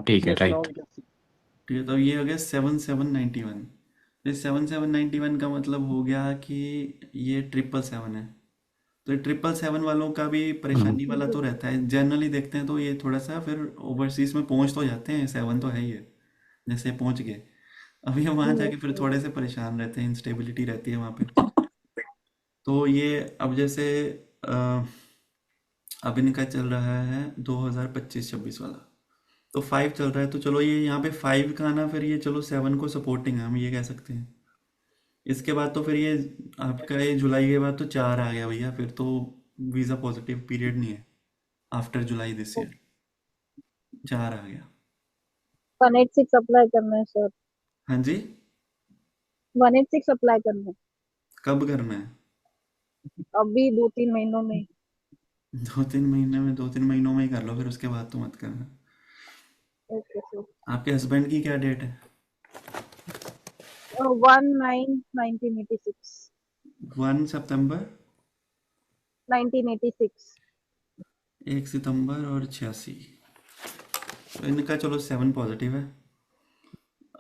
ठीक है, yes now right. We can see. ठीक है, तो ये हो गया 7791। इस 7791 का मतलब हो गया कि ये 777 है। तो ये 777 वालों का भी हम्म। परेशानी वाला तो रहता है, जनरली देखते हैं तो ये थोड़ा सा फिर ओवरसीज में पहुंच तो जाते हैं, 7 तो है ही है, जैसे पहुंच गए। अब ये वहां जाके फिर थोड़े से परेशान रहते हैं, इंस्टेबिलिटी रहती है वहां पे। तो ये अब जैसे अ, अब इनका चल रहा है 2025-26 वाला, तो 5 चल रहा है, तो चलो ये यहाँ पे 5 का आना, फिर ये चलो 7 को सपोर्टिंग है, हम ये कह सकते हैं। इसके बाद तो फिर ये आपका ये जुलाई के बाद तो 4 आ गया भैया, फिर तो वीज़ा पॉजिटिव पीरियड नहीं है आफ्टर जुलाई दिस ईयर। 4 आ गया। 186 अप्लाई करना है सर। हाँ जी। 186 अप्लाई करना है कब करना है? अभी 2-3 महीनों में। 2-3 महीने में? 2-3 महीनों में ही कर लो, फिर उसके बाद तो मत करना। Okay sir. आपके हस्बैंड की क्या डेट है? 1/9/1986। 1 सितंबर, 1986। 1 सितंबर और 86। तो इनका चलो 7 पॉजिटिव है,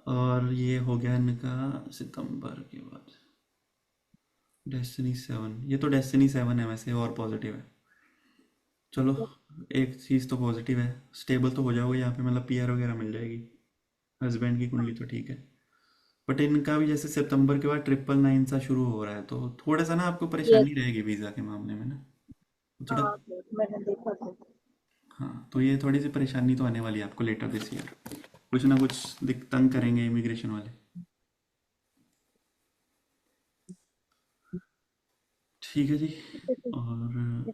और ये हो गया इनका सितंबर के बाद डेस्टिनी 7। ये तो डेस्टिनी 7 है वैसे, और पॉजिटिव है। चलो, एक चीज़ तो पॉजिटिव है, स्टेबल तो हो जाओगे यहाँ पे, मतलब पीआर वगैरह मिल जाएगी। हस्बैंड की कुंडली तो ठीक है, बट इनका भी जैसे सितंबर के बाद 999 सा शुरू हो रहा है, तो थोड़ा सा ना आपको यस। परेशानी रहेगी वीज़ा के मामले में ना, थोड़ा। हाँ सर, मैंने देखा था। हाँ, तो ये थोड़ी सी परेशानी तो आने वाली है आपको लेटर दिस ईयर, कुछ ना कुछ तंग करेंगे इमिग्रेशन वाले। ठीक है जी। और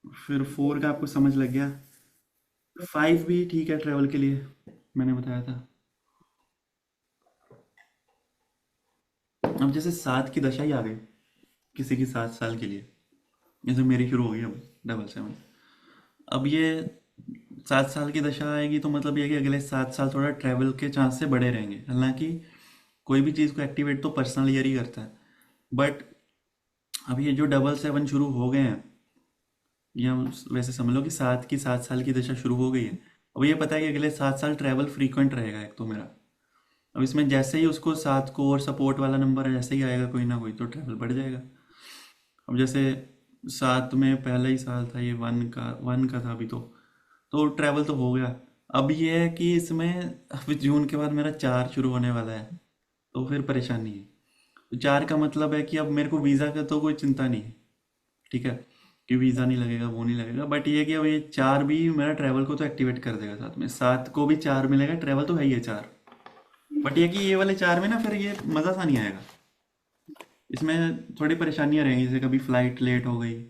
फिर 4 का आपको समझ लग गया। 5 भी ठीक है ट्रैवल के लिए, मैंने बताया था। अब जैसे 7 की दशा ही आ गई किसी की 7 साल के लिए, जैसे मेरी शुरू हो गई अब 777। अब ये 7 साल की दशा आएगी, तो मतलब ये कि अगले 7 साल थोड़ा ट्रैवल के चांस से बड़े रहेंगे। हालांकि कोई भी चीज़ को एक्टिवेट तो पर्सनल ईयर ही करता है, बट अब ये जो 777 शुरू हो गए हैं, या वैसे समझ लो कि 7 साल की दशा शुरू हो गई है। अब ये पता है कि अगले 7 साल ट्रैवल फ्रीक्वेंट रहेगा एक तो मेरा। अब इसमें जैसे ही उसको 7 को और सपोर्ट वाला नंबर जैसे ही आएगा कोई ना कोई, तो ट्रैवल बढ़ जाएगा। अब जैसे 7 में पहला ही साल था ये, 1 का था अभी, तो ट्रैवल तो हो गया। अब ये है कि इसमें अब जून के बाद मेरा 4 शुरू होने वाला है, तो फिर परेशानी है। तो 4 का मतलब है कि अब मेरे को वीज़ा का तो कोई चिंता नहीं है, ठीक है, कि वीज़ा नहीं लगेगा, वो नहीं लगेगा, बट ये है कि अब ये 4 भी मेरा ट्रैवल को तो एक्टिवेट कर देगा साथ में। 7 को भी 4 मिलेगा, ट्रैवल तो है ही है 4, बट ये कि ये वाले 4 में ना फिर ये मज़ा सा नहीं आएगा। इसमें थोड़ी परेशानियां रहेंगी, जैसे कभी फ्लाइट लेट हो गई,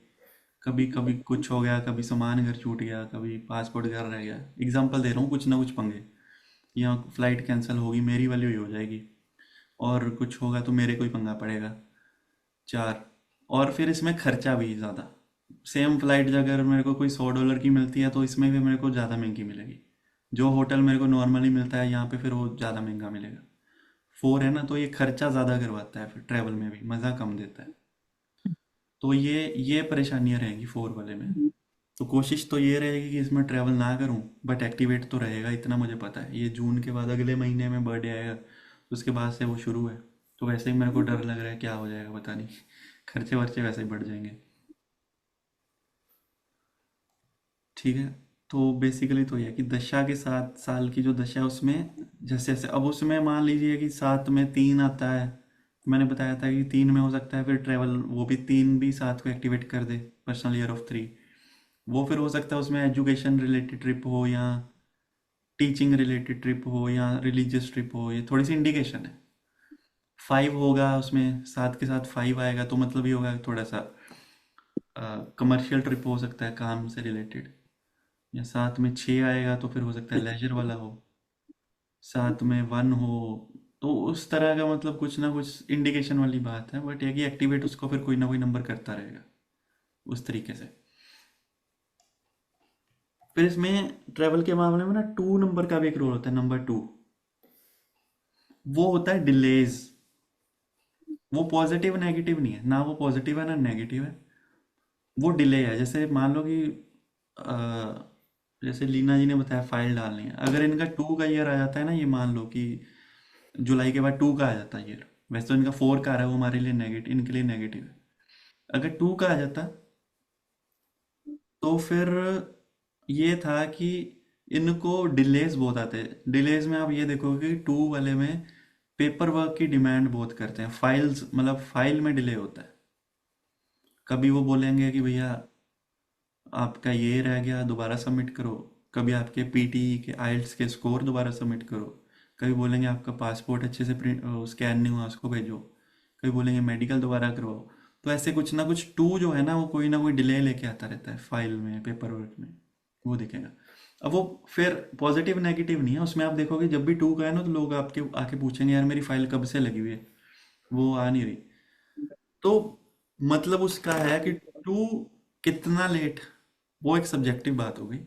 कभी कभी कुछ हो गया, कभी सामान घर छूट गया, कभी पासपोर्ट घर रह गया। एग्जांपल दे रहा हूँ, कुछ ना कुछ पंगे, या फ्लाइट कैंसिल होगी, मेरी वाली हुई हो जाएगी, और कुछ होगा तो मेरे को ही पंगा पड़ेगा। 4, और फिर इसमें खर्चा भी ज़्यादा। सेम फ्लाइट अगर मेरे को कोई $100 की मिलती है, तो इसमें भी मेरे को ज़्यादा महंगी मिलेगी। जो होटल मेरे को नॉर्मली मिलता है यहाँ पे, फिर वो ज़्यादा महंगा मिलेगा। 4 है ना, तो ये खर्चा ज़्यादा करवाता है, फिर ट्रैवल में भी मज़ा कम देता है। तो ये परेशानियां रहेंगी 4 वाले में। तो कोशिश तो ये रहेगी कि इसमें ट्रैवल ना करूं, बट एक्टिवेट तो रहेगा, इतना मुझे पता है। ये जून के बाद अगले महीने में बर्थडे आएगा, तो उसके बाद से वो शुरू है। तो वैसे ही मेरे को डर लग रहा है क्या हो जाएगा पता नहीं, खर्चे वर्चे वैसे ही बढ़ जाएंगे। ठीक है, तो बेसिकली तो ये है कि दशा के 7 साल की जो दशा है उसमें, जैसे जैसे अब उसमें मान लीजिए कि 7 में 3 आता है, मैंने बताया था कि 3 में हो सकता है फिर ट्रैवल, वो भी 3 भी 7 को एक्टिवेट कर दे, पर्सनल ईयर ऑफ 3। वो फिर हो सकता है उसमें एजुकेशन रिलेटेड ट्रिप हो, या टीचिंग रिलेटेड ट्रिप हो, या रिलीजियस ट्रिप हो, ये थोड़ी सी इंडिकेशन है। 5 होगा उसमें, 7 के साथ 5 आएगा, तो मतलब ये होगा थोड़ा सा कमर्शियल ट्रिप हो सकता है, काम से रिलेटेड। या 7 में 6 आएगा, तो फिर हो सकता है लेजर वाला हो। 7 में 1 हो, तो उस तरह का मतलब कुछ ना कुछ इंडिकेशन वाली बात है, बट ये कि एक्टिवेट उसको फिर कोई ना कोई नंबर करता रहेगा उस तरीके से। फिर इसमें ट्रैवल के मामले में ना 2 नंबर का भी एक रोल होता है, नंबर 2। वो होता है डिलेज। वो पॉजिटिव नेगेटिव नहीं है ना, वो पॉजिटिव है ना नेगेटिव है, वो डिले है। जैसे मान लो कि जैसे लीना जी ने बताया फाइल डालनी है, अगर इनका टू का ईयर आ जाता है ना, ये मान लो कि जुलाई के बाद टू का आ जाता है ईयर, वैसे तो इनका फोर का आ रहा है, वो हमारे लिए नेगेटिव, इनके लिए नेगेटिव है। अगर टू का आ जाता तो फिर ये था कि इनको डिलेज बहुत आते हैं। डिलेज में आप ये देखोगे कि टू वाले में पेपर वर्क की डिमांड बहुत करते हैं, फाइल्स मतलब फाइल में डिले होता है। कभी वो बोलेंगे कि भैया आपका ये रह गया, दोबारा सबमिट करो। कभी आपके पीटी के आइल्स के स्कोर दोबारा सबमिट करो। कभी बोलेंगे आपका पासपोर्ट अच्छे से प्रिंट स्कैन नहीं हुआ, उसको भेजो। कभी बोलेंगे मेडिकल दोबारा करवाओ। तो ऐसे कुछ ना कुछ टू जो है ना कोई डिले लेके आता रहता है फाइल में, पेपर वर्क में। वो दिखेगा। अब वो फिर पॉजिटिव नेगेटिव नहीं है उसमें, आप देखोगे जब भी टू का है ना, तो लोग आपके आके पूछेंगे यार मेरी फाइल कब से लगी हुई है, वो आ नहीं रही। तो मतलब उसका है कि टू कितना लेट, वो एक सब्जेक्टिव बात हो गई।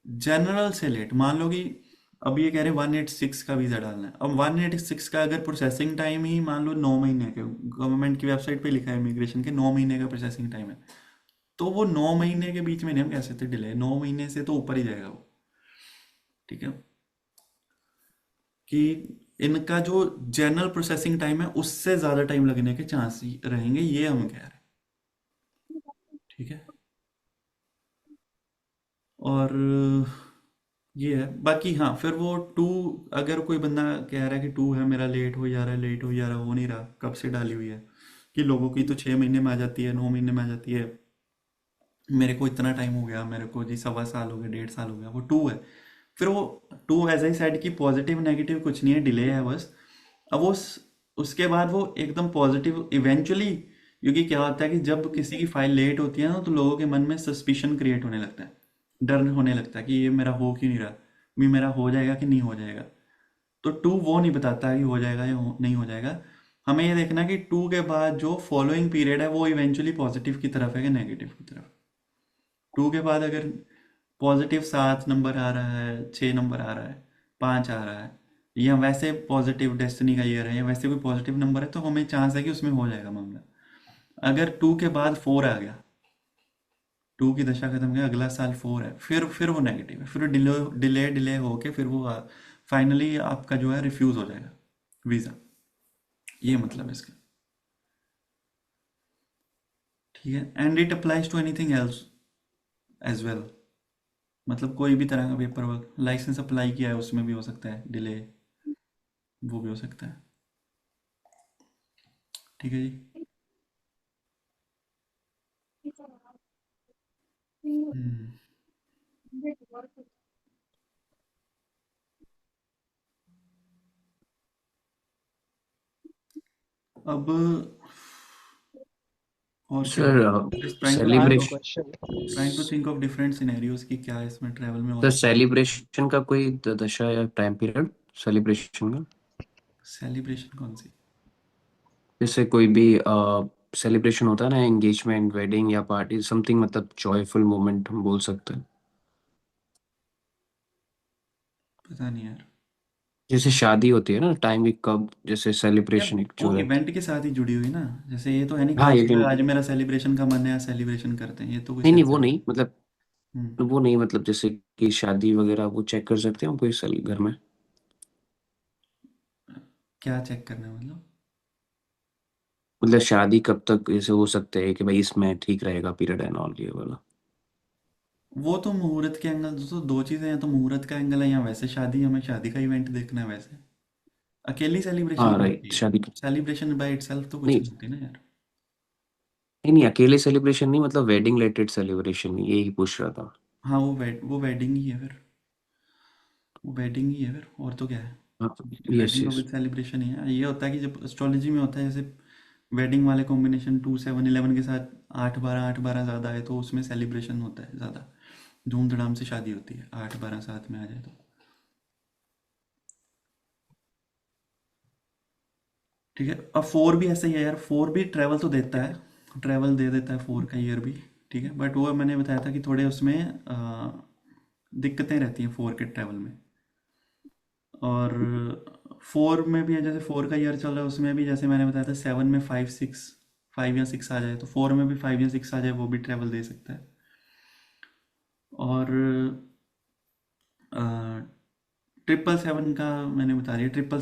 जनरल से लेट मान लो कि अब ये कह रहे हैं 186 का वीज़ा डालना है, अब 186 का अगर प्रोसेसिंग टाइम ही मान लो 9 महीने के, गवर्नमेंट की वेबसाइट पे लिखा है इमिग्रेशन के 9 महीने का प्रोसेसिंग टाइम है, तो वो 9 महीने के बीच में नहीं हम कह सकते डिले, 9 महीने से तो ऊपर ही जाएगा वो। ठीक है, कि इनका जो जनरल प्रोसेसिंग टाइम है उससे ज़्यादा टाइम लगने के चांस रहेंगे, ये हम कह रहे हैं। ठीक है। और ये है बाकी। हाँ, फिर वो टू, अगर कोई बंदा कह रहा है कि टू है मेरा, लेट हो जा रहा है, लेट हो जा रहा है, हो नहीं रहा, कब से डाली हुई है, कि लोगों की तो 6 महीने में आ जाती है, 9 महीने में आ जाती है, मेरे को इतना टाइम हो गया, मेरे को जी 1.25 साल हो गया, 1.5 साल हो गया, वो टू है। फिर वो टू एज आई साइड की पॉजिटिव नेगेटिव कुछ नहीं है, डिले है बस। अब वो उसके बाद वो एकदम पॉजिटिव इवेंचुअली, क्योंकि क्या होता है कि जब किसी की फाइल लेट होती है ना, तो लोगों के मन में सस्पिशन क्रिएट होने लगता है, डर होने लगता है कि ये मेरा हो क्यों नहीं रहा, भी मेरा हो जाएगा कि नहीं हो जाएगा। तो टू वो नहीं बताता कि हो जाएगा या नहीं हो जाएगा। हमें ये देखना कि टू के बाद जो फॉलोइंग पीरियड है वो इवेंचुअली पॉजिटिव की तरफ है कि नेगेटिव की तरफ। टू के बाद अगर पॉजिटिव 7 नंबर आ रहा है, 6 नंबर आ रहा है, 5 आ रहा है, या वैसे पॉजिटिव डेस्टिनी का ईयर है, या वैसे कोई पॉजिटिव नंबर है, तो हमें चांस है कि उसमें हो जाएगा मामला। अगर टू के बाद फोर आ गया, टू की दशा खत्म गया, अगला साल फोर है, फिर वो नेगेटिव है, फिर डिले डिले डिले होके फिर वो फाइनली आपका जो है रिफ्यूज हो जाएगा वीज़ा। ये मतलब है इसका। ठीक है, and it applies to anything else as well. मतलब कोई भी तरह का पेपर वर्क, लाइसेंस अप्लाई किया है उसमें भी हो सकता है डिले, वो भी हो सकता है। ठीक है जी। हम्म। अब और क्या सर होगा, just trying to I think have a of, celebration question. Trying to think of different scenarios कि क्या इसमें ट्रैवल में हो सर सकता है। सेलिब्रेशन का कोई दशा या टाइम पीरियड सेलिब्रेशन का, सेलिब्रेशन कौन सी? जैसे कोई भी सेलिब्रेशन होता है ना, एंगेजमेंट, वेडिंग या पार्टी समथिंग, मतलब जॉयफुल मोमेंट हम बोल सकते हैं। पता नहीं यार। जैसे शादी होती है ना, टाइम की कब, जैसे यार सेलिब्रेशन एक वो जो रहती इवेंट के साथ ही जुड़ी हुई ना, जैसे ये तो है नहीं कि है। हाँ, आप लेकिन आज मेरा सेलिब्रेशन का मन है, सेलिब्रेशन करते हैं, ये तो कुछ नहीं नहीं, ऐसा वो नहीं। नहीं मतलब, हम्म। वो नहीं मतलब जैसे कि शादी वगैरह वो चेक कर सकते हैं हम कोई सेल घर में। क्या चेक करना है मतलब? मतलब शादी कब तक ऐसे हो सकते हैं कि भाई इसमें ठीक रहेगा पीरियड एंड ऑल, ये वाला। वो तो मुहूर्त के एंगल, तो दो चीज़ें हैं, तो मुहूर्त का एंगल है, या वैसे शादी, हमें शादी का इवेंट देखना है वैसे। अकेली सेलिब्रेशन हाँ क्या होती राइट, है? शादी सेलिब्रेशन बाय इटसेल्फ तो कुछ नहीं नहीं होती ना यार। नहीं नहीं, अकेले सेलिब्रेशन नहीं, मतलब वेडिंग रिलेटेड सेलिब्रेशन, यही पूछ रहा था। हाँ, वो वेडिंग ही है फिर, वो वेडिंग ही है फिर, और तो क्या है। हाँ, यस वेडिंग तो यस। विद सेलिब्रेशन ही है। ये होता है कि जब एस्ट्रोलॉजी में होता है, जैसे वेडिंग वाले कॉम्बिनेशन 2 7 11 के साथ 8 12 ज़्यादा है, तो उसमें सेलिब्रेशन होता है ज़्यादा, धूमधड़ाम से शादी होती है, 8 12 साथ में आ जाए तो। ठीक है, अब फोर भी ऐसा ही है यार, फोर भी ट्रैवल तो देता है, ट्रैवल दे देता है फोर का ईयर भी। ठीक है, बट वो मैंने बताया था कि थोड़े उसमें दिक्कतें रहती हैं फोर के ट्रैवल में। और फोर में भी है, जैसे फोर का ईयर चल रहा है उसमें भी, जैसे मैंने बताया था 7 में 5 6 5 या 6 आ जाए, तो फोर में भी 5 या 6 आ जाए, वो भी ट्रैवल दे सकता है। और 777 का मैंने बता दिया, 777